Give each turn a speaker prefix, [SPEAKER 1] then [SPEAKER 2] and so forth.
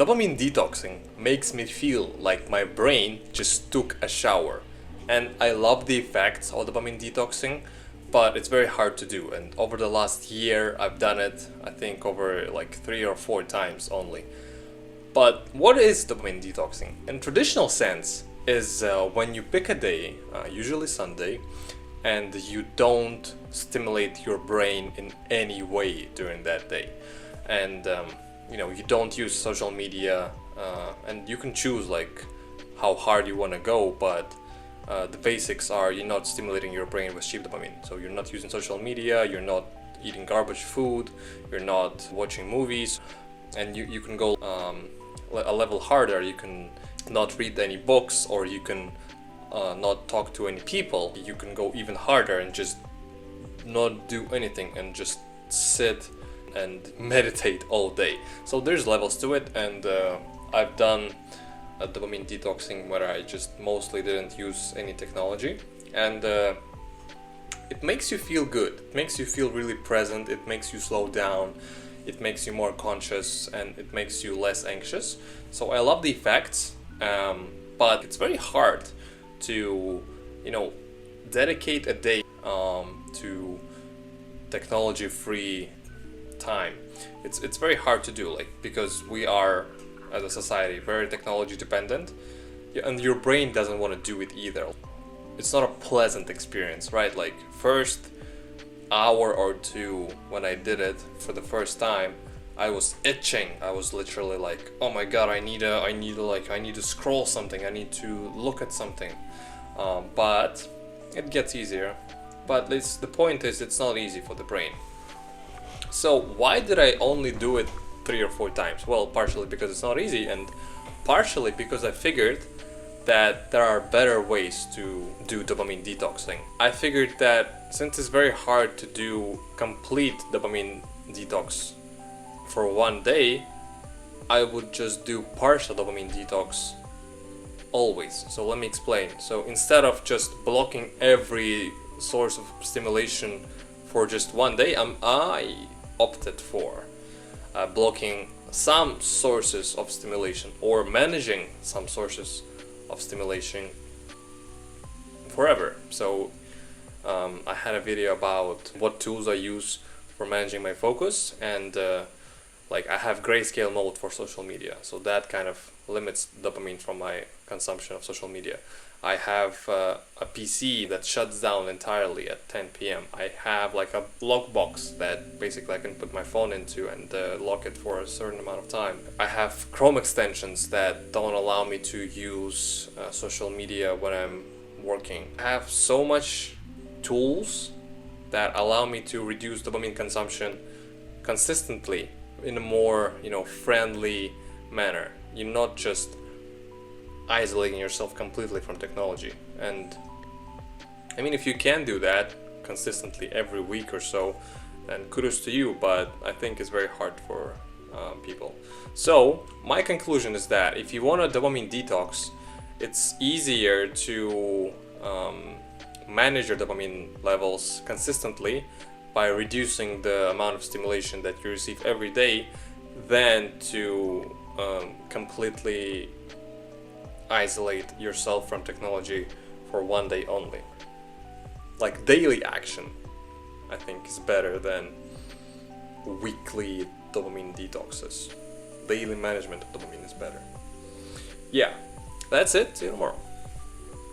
[SPEAKER 1] Dopamine detoxing makes me feel like my brain just took a shower. And I love the effects of dopamine detoxing, but it's very hard to do. And over the last year, I've done it, I think, over like 3 or 4 times only. But what is dopamine detoxing? In traditional sense, is when you pick a day, usually Sunday, and you don't stimulate your brain in any way during that day. And you don't use social media, and you can choose like how hard you want to go, but the basics are you're not stimulating your brain with cheap dopamine. So you're not using social media, you're not eating garbage food, you're not watching movies, and you can go a level harder. You can not read any books, or you can not talk to any people. You can go even harder and just not do anything and just sit and meditate all day. So there's levels to it, and I've done a dopamine detoxing where I just mostly didn't use any technology, and it makes you feel good. It makes you feel really present. It makes you slow down. It makes you more conscious, and it makes you less anxious. So I love the effects, but it's very hard to dedicate a day to technology-free time. It's very hard to do, like, because we are as a society very technology dependent, and your brain doesn't want to do it either. It's not a pleasant experience, right? Like, first hour or two when I did it for the first time, I was itching. I was literally like, oh my god, I need to scroll something, I need to look at something. But it gets easier. But the point is, it's not easy for the brain. So why did I only do it 3 or 4 times? Well, partially because it's not easy, and partially because I figured that there are better ways to do dopamine detoxing. I figured that since it's very hard to do complete dopamine detox for one day, I would just do partial dopamine detox always. So let me explain. So instead of just blocking every source of stimulation for just one day, I opted for blocking some sources of stimulation, or managing some sources of stimulation forever. So I had a video about what tools I use for managing my focus, and I have grayscale mode for social media, so that kind of limits dopamine from my consumption of social media. I have a PC that shuts down entirely at 10 p.m. I have like a lockbox that basically I can put my phone into and lock it for a certain amount of time. I have Chrome extensions that don't allow me to use social media when I'm working. I have so much tools that allow me to reduce dopamine consumption consistently in a more friendly manner. You're not just isolating yourself completely from technology. And I mean, if you can do that consistently every week or so, then kudos to you, but I think it's very hard for people. So my conclusion is that if you want a dopamine detox, it's easier to manage your dopamine levels consistently by reducing the amount of stimulation that you receive every day than to completely isolate yourself from technology for one day only. Like, daily action, I think, is better than weekly dopamine detoxes. Daily management of dopamine is better. Yeah, that's it. See you tomorrow.